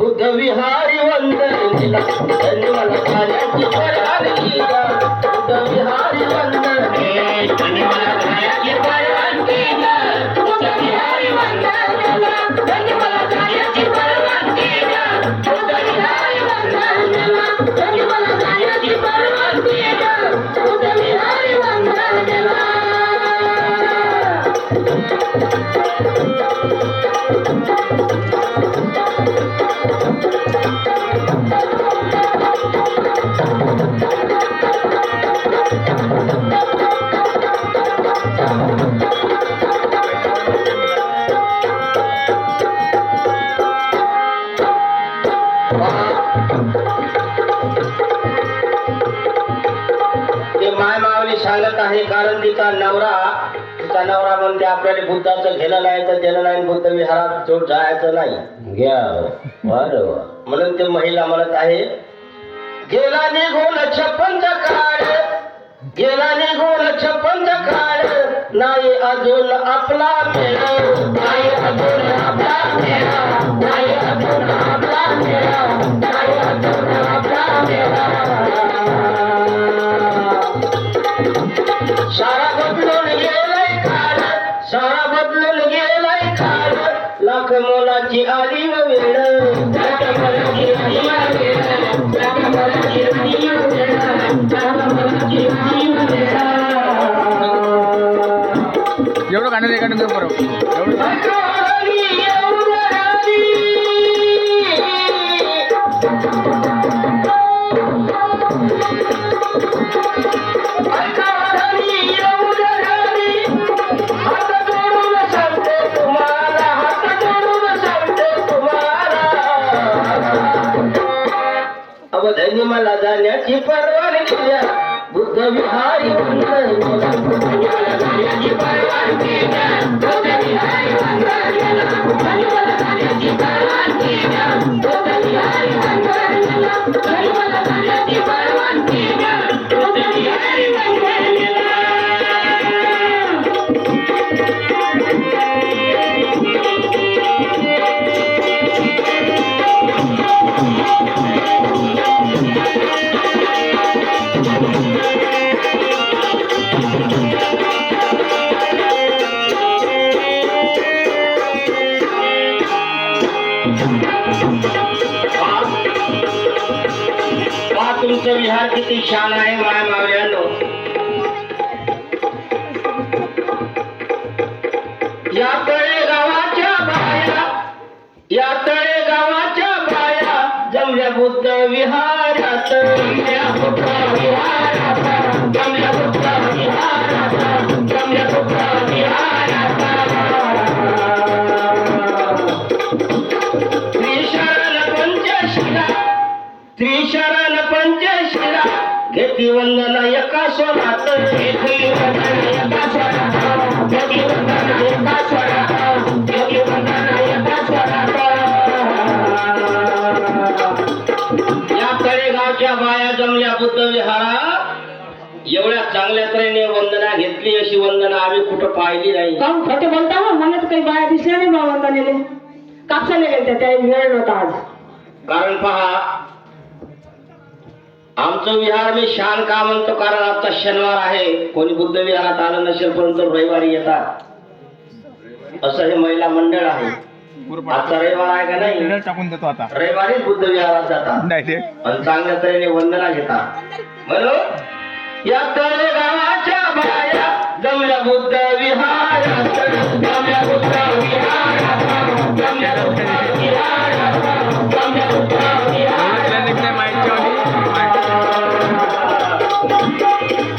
बुद्ध विहारी वंदनीला त्यांनी मला कार्याची परवानगी द्या. बुद्ध विहारी वंदनीला त्यांनी मला कार्याची परवानगी द्या. बुद्ध विहारी वंदनीला त्यांनी मला कार्याची परवानगी द्या. बुद्ध विहारी वंदनीला त्यांनी मला कार्याची परवानगी द्या. बुद्ध विहारी वंदनीला सांगत आहे. कारण तिचा नवरा म्हणते आपल्याला बुद्धाचं घेणं नाही तर देणं नाही, बुद्ध विहारात चोट जायचं नाही. घ्या बरोबर म्हणून ते महिला म्हणत आहे, गेला निघून 56 काळ, गेला निघून 56 काळ, नाही अजून आपला मेळा, नाही अजून आपला मेळा, नाही अजून आपला मेळा, नाही अजून आपला मेळा. सारा बदलून गेलाय काळ, सारा बदलून गेलाय काळ, लाख मोलाची आली वेळ, लाख मोलाची आली वेळ, लाख मोलाची आली वेळ, लाख मोलाची आली वेळ. एवढं गाणं नाही गाणं बरोबर अवधनी मला जाण्याची परवानगी द्या. बुद्ध विहारी वंदनीला मला जाण्याची परवानगी द्या. बुद्ध विहारी वंदनीला मला जाण्याची परवानगी द्या. बुद्ध विहारी वंदनीला मला जाण्याची परवानगी द्या. बुद्ध विहारी वंदनीला तुमचं विहार किती छान आहे माय मावळ्यांनो. या तळेगावाच्या बाया, या तळेगावाच्या बाया जमल्या बुद्ध विहारात, जमल्या बुद्ध विहारात, जमल्या बुद्ध विहारात, जमल्या बुद्ध विहारात. त्रिशरण पंचशिला, त्रिशरण पंचशिला घेती वंदना एका स्वरात, घेती वंदना एका स्वरात, घेती वंदना एका स्वरात, घेती वंदना एका स्वरात. या तळेगावच्या बाया जमल्या बुद्ध विहारात, एवढ्या चांगल्या तऱ्हेने वंदना घेतली अशी वंदना आम्ही कुठं पाहिली नाही. काहून खोटं बोलता हो? मला तर काही बाया दिसल्या नाही बा वंदनेले. कापसाला गेलत्या त्या वेळ नव्हता आज. कारण पहा आमचं विहार मी शान का म्हणतो, कारण आता शनिवार आहे, कोणी बुद्ध विहारात आलं नसेल परंतु रविवारी येतात. असं हे महिला मंडळ आहे. आजचा रविवार आहे का नाही, टाकून देतो आता. रविवारी बुद्ध विहारात जातात आणि चांगल्या तऱ्हेने वंदना घेतात. म्हणून या तळेगावाच्या बाया जमल्या बुद्ध विहारात, जमल्या बुद्ध विहारात, जमल्या बुद्ध विहारात, जमल्या बुद्ध विहारात.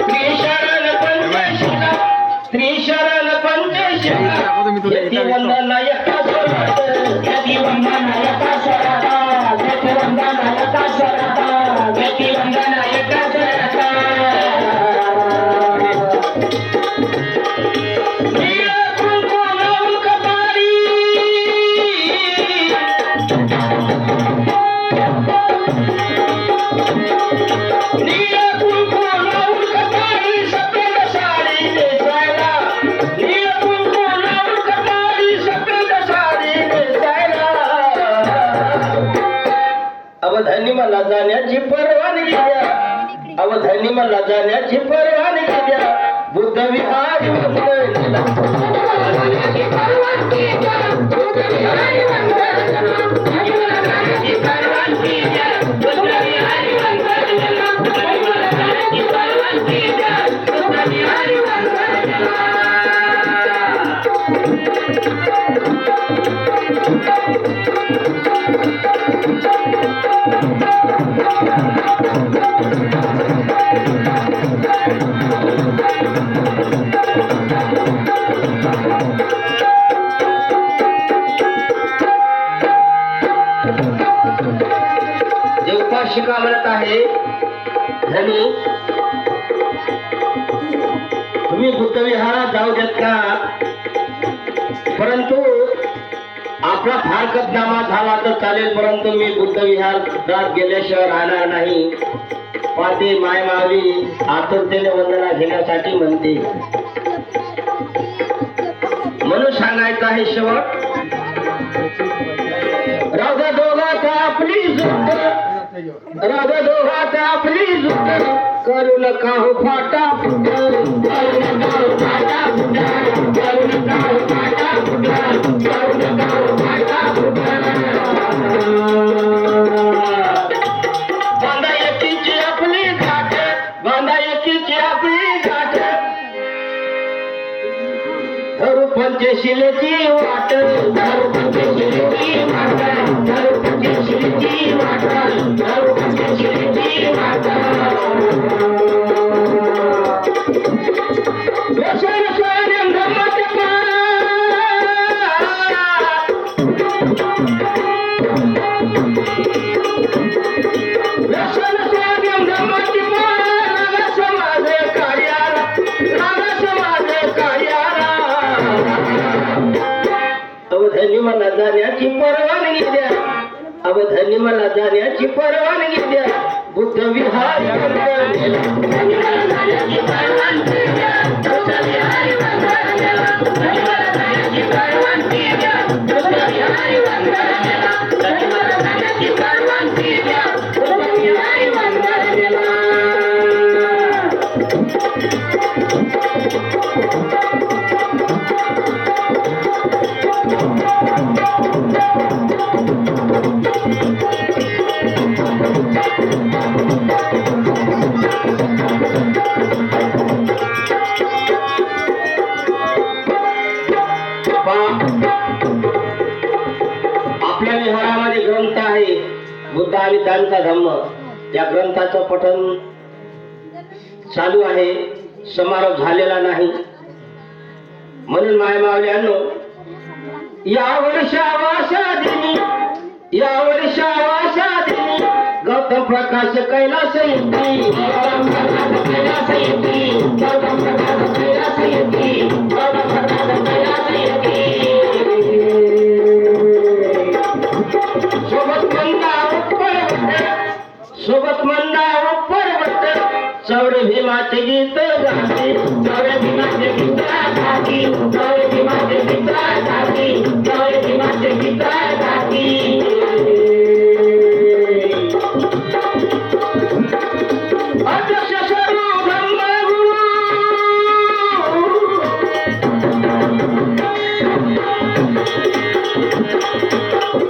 त्रिशरण पंचशिला, त्रिशरण पंचशिला घेती वंदना एका स्वरात, घेती वंदना एका स्वरात, घेती वंदना एका स्वरात, घेती वंदना एका स्वरात. अवधानी मला जाण्याची परवानगी द्या, अवधानी मला जाण्याची परवानगी द्या, बुद्ध विहार वंदनीला. शिका म्हणत आहे धनी, तुम्ही बुद्ध विहारात जाऊ देत का, परंतु आपला फारकतनामा झाला तर चालेल, परंतु मी बुद्ध विहारात गेल्याशिवाय राहणार नाही. पाते माय मावी आतुरतेने वंदना घेण्यासाठी म्हणते, म्हणून सांगायचं आहे शेवट. राधा दोघाचा आपली जुट, राधा दोघाचा आपली जुट, करू नका हो फाटा फुट, करू नका हो फाटा फुट, करू नका हो फाटा फुट, करू नका हो फाटा फुट. बांधा एकीची आपली घाट, बांधा एकीची आपली घाट, धरू पंचशिलेची वाट, धरू पंचशिलेची वाट, धरू पंचशिलेची वाट, धरू पंचशिलेची वाट. व्यसन सोडून धम्माचे पार, व्यसन सोडून धम्माचे पार, रागा समाज कार्याला, रागा समाज कार्याला. अवधानी मला जाण्याची परवानगी द्या, अवधानी मला जाण्याची परवानगी द्या, बुद्ध विहार वंदनीला. आपल्या विहारामध्ये ग्रंथ आहे बुद्ध आणि त्यांचा धम्म. या ग्रंथाचं पठण चालू आहे, समारोप झालेला नाही. म्हणून माय मावल्यांनो, या वर्षावासा दिनी, या वर्षावासा दिनी, गौतम प्रकाश कैलास येती, गौतम प्रकाश कैलास येती, गौतम प्रकाश कैलास येती, गौतम प्रकाश कैलास येती. सोबत मंदार पर्वत, सोबत मंदार पर्वत, चौरे भीमाचे गीत गाते, चौरे भीमाचे गीत गाती, चौरे भीमाचे गीत गाती, चौरे भीमाचे गीत गाती. अध्यक्ष सर्व ब्रह्मगुरु,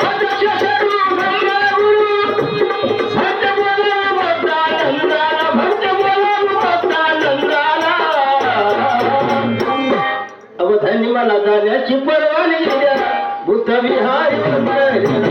अध्यक्ष सर्व ब्रह्मगुरु, भक्त बोला भक्तानंदाला, भक्त बोला भक्तानंदाला. अवधानी मला जाण्याची परवानगी द्या, बुद्ध विहार वंदनीला.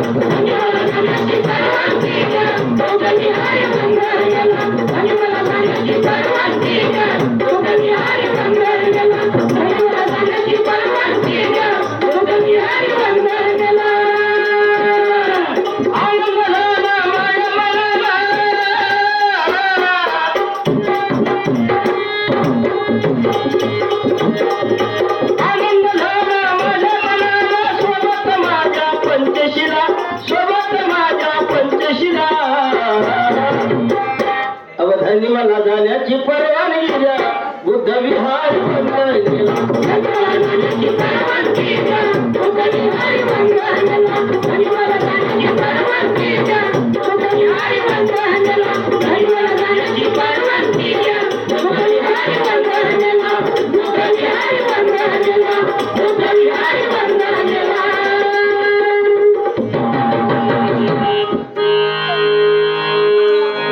अवधानी मला जाण्याची परवानगी द्या, बुद्ध विहार वंदनीला. बुद्ध विहार वंदनीला. अरे वा.